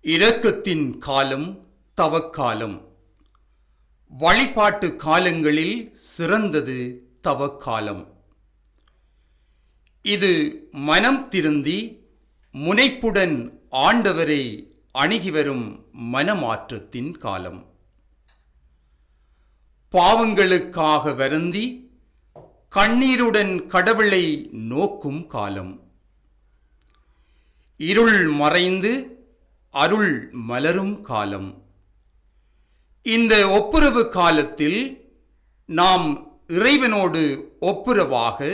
இரக்கத்தின் காலம் தவக்காலம். வழிபாட்டு காலங்களில் சிறந்தது தவக்காலம். இது மனம் திருந்தி முனைப்புடன் ஆண்டவரை அணுகி வரும் மனமாற்றத்தின் காலம். பாவங்களுக்காக வருந்தி கண்ணீருடன் கடவுளை நோக்கும் காலம். இருள் மறைந்து அருள் மலரும் காலம். இந்த ஒப்புரவு காலத்தில் நாம் இறைவனோடு ஒப்புரவாக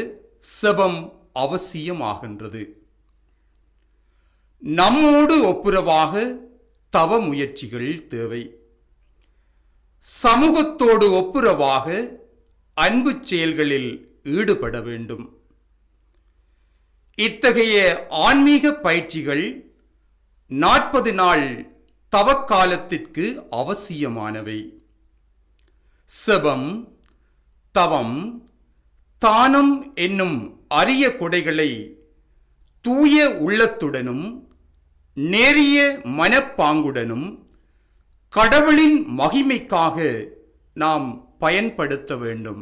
செபம் அவசியமாகின்றது. நம்மோடு ஒப்புரவாக தவ முயற்சிகள் தேவை. சமூகத்தோடு ஒப்புரவாக அன்பு செயல்களில் ஈடுபட வேண்டும். இத்தகைய ஆன்மீக பயிற்சிகள் 40 நாள் தவக்காலத்திற்கு அவசியமானவை. செபம், தவம், தானம் என்னும் அரிய கொடைகளை தூய உள்ளத்துடனும் நேரிய மனப்பாங்குடனும் கடவுளின் மகிமைக்காக நாம் பயன்படுத்த வேண்டும்.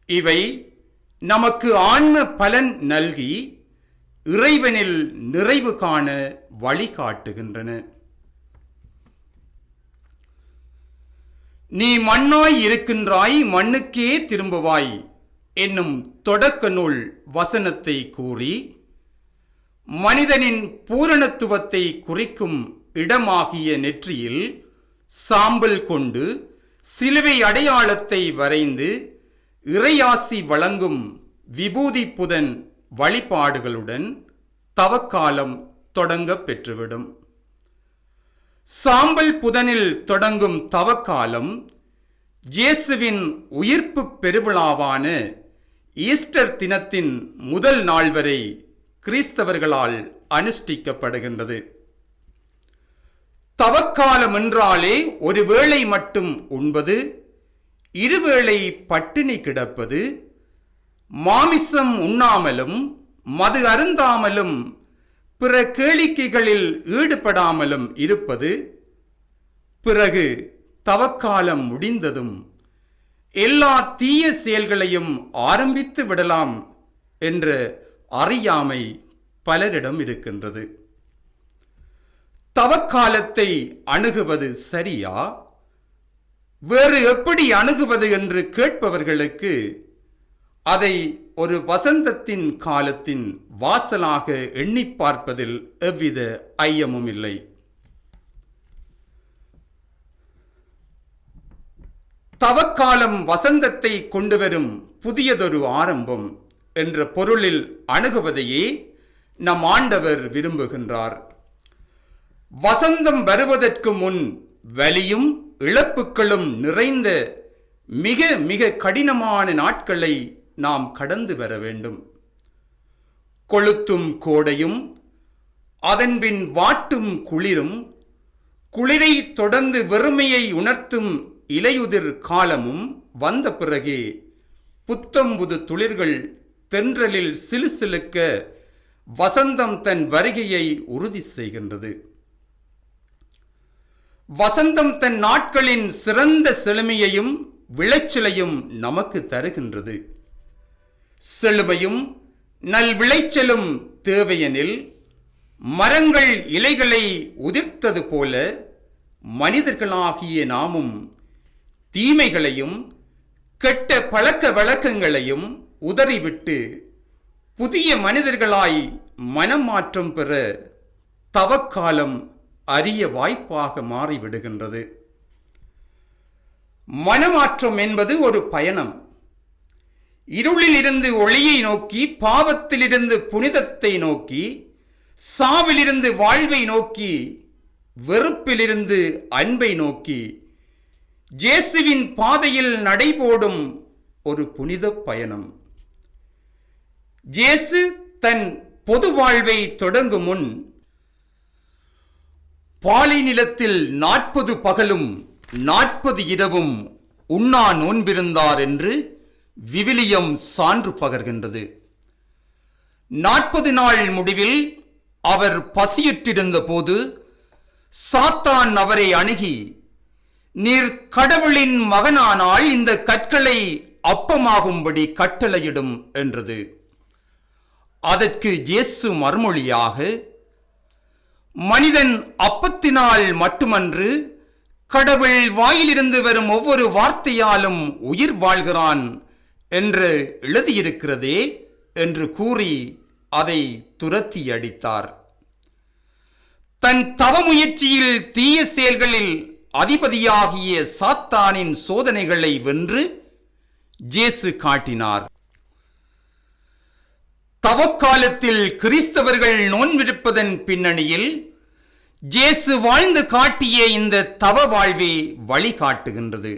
இவை நமக்கு ஆன்ம பலன் நல்கி இறைவனில் நிறைவு காண வழிகாட்டுகின்றன. நீ மண்ணாய் இருக்கின்றாய், மண்ணுக்கே திரும்புவாய் என்னும் தொடக்க நூல் வசனத்தை கூறி மனிதனின் பூரணத்துவத்தை குறிக்கும் இடமாகிய நெற்றியில் சாம்பல் கொண்டு சிலுவை அடையாளத்தை வரைந்து இறையாசி வழங்கும் விபூதி புதன் வழிபாடுகளுடன் தவக்காலம் தொடங்க பெற்றுவிடும். சாம்பல் புதனில் தொடங்கும் தவக்காலம் இயேசுவின் உயிர்ப்பு பெருவிழாவான ஈஸ்டர் தினத்தின் முதல் நாள் வரை கிறிஸ்தவர்களால் அனுஷ்டிக்கப்படுகின்றது. தவக்காலம் என்றாலே ஒரு வேளை மட்டும் உண்பது, இருவேளை பட்டினி கிடப்பது, மாமிசம் உண்ணாமலும் மது அருந்தாமலும் பிற கேளிக்கைகளில் ஈடுபடாமலும் இருப்பது, பிறகு தவக்காலம் முடிந்ததும் எல்லா தீய செயல்களையும் ஆரம்பித்து விடலாம் என்ற அறியாமை பலரிடம் இருக்கின்றது. தவக்காலத்தை அணுகுவது சரியா, வேறு எப்படி அணுகுவது என்று கேட்பவர்களுக்கு அதை ஒரு வசந்தத்தின் காலத்தின் வாசலாக எண்ணி பார்ப்பதில் எவ்வித ஐயமும் இல்லை. தவக்காலம் வசந்தத்தை கொண்டுவரும் புதியதொரு ஆரம்பம் என்ற பொருளில் அணுகுவதையே நம் ஆண்டவர் விரும்புகின்றார். வசந்தம் வருவதற்கு முன் வலியும் இழப்புகளும் நிறைந்த மிக மிக கடினமான நாட்களை நாம் கடந்து வர வேண்டும். கொளுத்தும் கோடையும் அதன்பின் வாட்டும் குளிரும், குளிரை தொடர்ந்து வெறுமையை உணர்த்தும் இலையுதிர் காலமும் வந்த பிறகே புத்தம்புது துளிர்கள் தென்றலில் சிலுசிலுக்க வசந்தம் தன் வருகையை உறுதி செய்கின்றது. வசந்தம் தன் நாட்களின் சிறந்த செழுமையையும் விளைச்சலையும் நமக்கு தருகின்றது. செழுமையும் நல் விளைச்சலும் தேவையெனில் மரங்கள் இலைகளை உதிர்த்தது போல மனிதர்களாகிய நாமும் தீமைகளையும் கெட்ட பழக்க வழக்கங்களையும் உதறிவிட்டு புதிய மனிதர்களாய் மனமாற்றம் பெற தவக்காலம் அரிய வாய்ப்பாக மாறிவிடுகின்றது. மனமாற்றம் என்பது ஒரு பயணம். இருளில் இருந்து ஒளியை நோக்கி, பாவத்திலிருந்து புனிதத்தை நோக்கி, சாவிலிருந்து வாழ்வை நோக்கி, வெறுப்பிலிருந்து அன்பை நோக்கி இயேசுவின் பாதையில் நடைபோடும் ஒரு புனித பயணம். இயேசு தன் பொது வாழ்வை தொடங்கும் முன் பாலை நிலத்தில் 40 பகலும் 40 இரவும் உண்ணா நோன்பிருந்தார் என்று விவிலியம் சான்று பகர்கின்றது. 40 நாள் முடிவில் அவர் பசியுற்றிருந்த போது சாத்தான் அவரை அணுகி, நீர் கடவுளின் மகனானால் இந்த கற்களை அப்பமாகும்படி கட்டளையிடும் என்றது. அதற்கு இயேசு மறுமொழியாக, மனிதன் அப்பத்தினால் மட்டுமன்று கடவுள் வாயிலிருந்து வரும் ஒவ்வொரு வார்த்தையாலும் உயிர் வாழ்கிறான் என்று எழுதியிருக்கிறதே என்று கூறி அதை துரத்தி அடித்தார். தன் தவ முயற்சியில் தீய செயல்களில் அதிபதியாகிய சாத்தானின் சோதனைகளை வென்று இயேசு காட்டினார். தவக்காலத்தில் கிறிஸ்தவர்கள் நோன்பிருப்பதன் பின்னணியில் இயேசு வாழ்ந்து காட்டிய இந்த தவ வாழ்வே வழிகாட்டுகின்றது.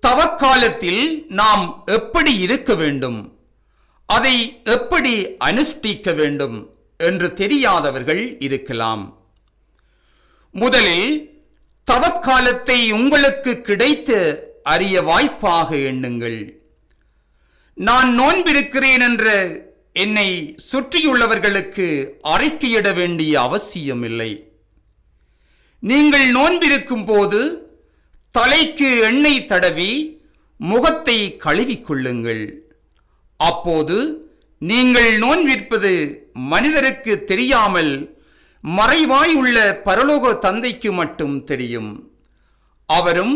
தவக்காலத்தில் நாம் எப்படி இருக்க வேண்டும், அதை எப்படி அனுஷ்டிக்க வேண்டும் என்று தெரியாதவர்கள் இருக்கலாம். முதலில் தவக்காலத்தை உங்களுக்கு கிடைத்த அரிய வாய்ப்பாக எண்ணுங்கள். நான் நோன்பிருக்கிறேன் என்ற என்னை சுற்றியுள்ளவர்களுக்கு அறிக்கையிட வேண்டிய அவசியமில்லை. நீங்கள் நோன்பிருக்கும் போது தலைக்கு எண்ணெய் தடவி முகத்தை கழுவிக்கொள்ளுங்கள். அப்போது நீங்கள் நோன்பிருப்பது மனிதருக்கு தெரியாமல் மறைவாய் உள்ள பரலோக தந்தைக்கு மட்டும் தெரியும். அவரும்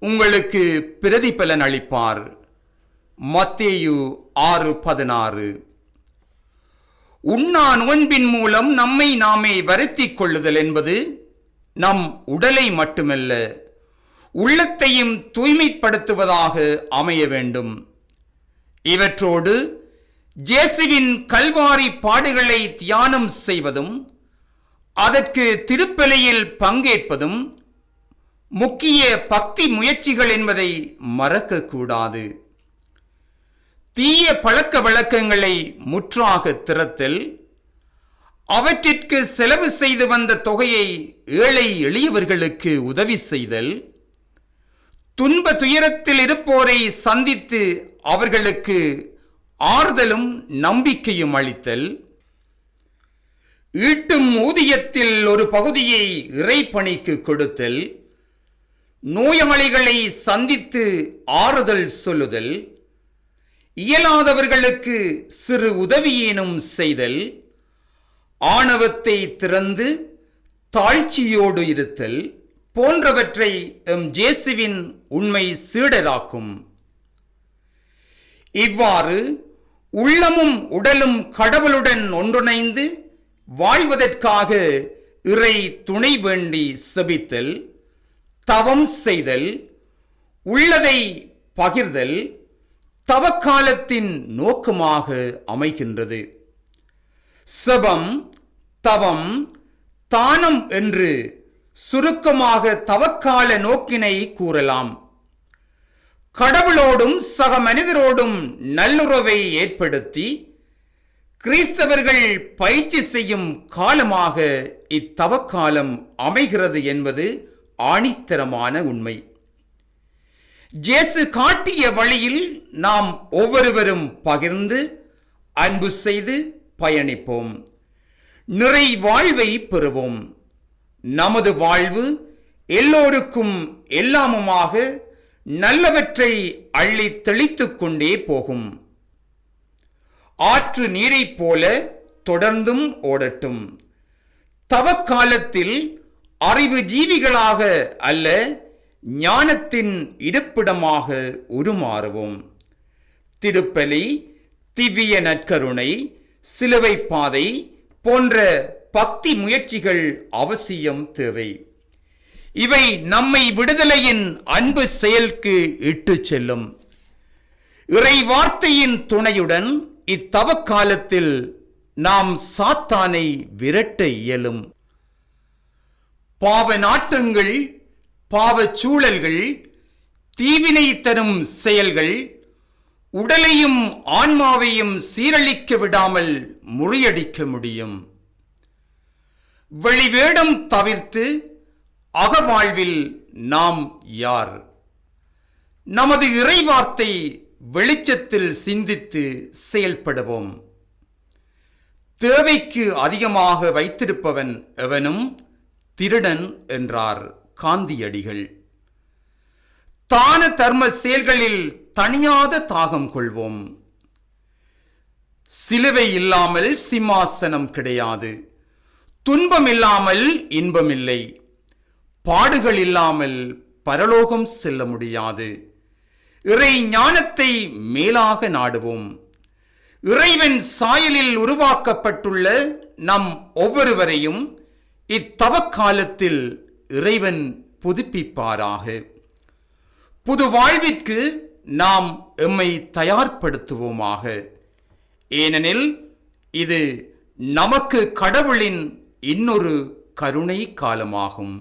உங்களுக்கு பிரதிபலன் அளிப்பார். மத்தேயு 6:16. உண்ணா நோன்பின் மூலம் நம்மை நாமே வருத்திக் கொள்ளுதல் என்பது நம் உடலை மட்டுமல்ல, உள்ளத்தையும் தூய்மைப்படுத்துவதாக அமைய வேண்டும். இவற்றோடு இயேசுவின் கல்வாரி பாடுகளை தியானம் செய்வதும் அதற்கு திருப்பலியில் பங்கேற்பதும் முக்கிய பக்தி முயற்சிகள் என்பதை மறக்கக்கூடாது. தீய பழக்க வழக்கங்களை முற்றாக திறத்தல், அவற்றிற்கு செலவு செய்து வந்த தொகையை ஏழை எளியவர்களுக்கு உதவி செய்தல், துன்ப துயரத்தில் இருப்போரை சந்தித்து அவர்களுக்கு ஆறுதலும் நம்பிக்கையும் அளித்தல், ஈட்டும் ஊதியத்தில் ஒரு பகுதியை இறைப்பணிக்கு கொடுத்தல், நோயாளிகளை சந்தித்து ஆறுதல் சொல்லுதல், இயலாதவர்களுக்கு சிறு உதவியேனும் செய்தல், ஆணவத்தை திறந்து தாழ்ச்சியோடு இருத்தல் போன்றவற்றை இயேசுவின் உண்மை சீடராக்கும். இவ்வாறு உள்ளமும் உடலும் கடவுளுடன் ஒன்றிணைந்து வாழ்வதற்காக இறை துணை வேண்டி செபித்தல், தவம் செய்தல், உள்ளதை பகிர்தல் தவக்காலத்தின் நோக்கமாக அமைகின்றது. செபம், தவம், தானம் என்று சுருக்கமாக தவக்கால நோக்கினை கூறலாம். கடவுளோடும் சக மனிதரோடும் நல்லுறவை ஏற்படுத்தி கிறிஸ்தவர்கள் பயிற்சி செய்யும் காலமாக இத்தவக்காலம் அமைகிறது என்பது ஆணித்தரமான உண்மை. இயேசு காட்டிய வழியில் நாம் ஒவ்வொருவரும் பகிர்ந்து அன்பு செய்து பயணிப்போம். நிறை வாழ்வை பெறுவோம். நமது வாழ்வு எல்லோருக்கும் எல்லாமுமாக நல்லவற்றை அள்ளி தெளித்துக் கொண்டே போகும். ஆற்று நீரைப் போல தொடர்ந்தும் ஓடட்டும். தவக்காலத்தில் அறிவு ஜீவிகளாக அல்ல, ஞானத்தின் இருப்பிடமாக உருமாறுவோம். திருப்பலி, திவ்ய நற்கருணை, சிலுவை பாதை போன்ற பக்தி முயற்சிகள் அவசியம் தேவை. இவை நம்மை விடுதலையின் அன்பு செயலுக்கு இட்டு செல்லும். இறை வார்த்தையின் துணையுடன் இத்தவக்காலத்தில் நாம் சாத்தானை விரட்ட இயலும். பாவ நாட்டங்கள், பாவச் சூழல்கள், தீவினை தரும் செயல்கள் உடலையும் ஆன்மாவையும் சீரழிக்க விடாமல் முறியடிக்க முடியும். வெளிவேடம் தவிர்த்து அகவாழ்வில் நாம் யார்? நமது இறைவார்த்தை வெளிச்சத்தில் சிந்தித்து செயல்படுவோம். தேவைக்கு அதிகமாக வைத்திருப்பவன் எவனும் திருடன் என்றார் காந்தியடிகள். தான தர்ம செயல்களில் தணியாத தாகம் கொள்வோம். சிலுவை இல்லாமல் சிம்மாசனம் கிடையாது. துன்பம் இல்லாமல் இன்பமில்லை. பாடுகள் இல்லாமல் பரலோகம் செல்ல முடியாது. இறை ஞானத்தை மேலாக நாடுவோம். இறைவன் சாயலில் உருவாக்கப்பட்டுள்ள நம் ஒவ்வொருவரையும் இத்தவக்காலத்தில் இறைவன் புதுப்பிப்பாராக. புது வாழ்விற்கு நாம் எம்மை தயார்படுத்துவோமாக. ஏனெனில் இது நமக்கு கடவுளின் இன்னொரு கருணை காலமாகும்.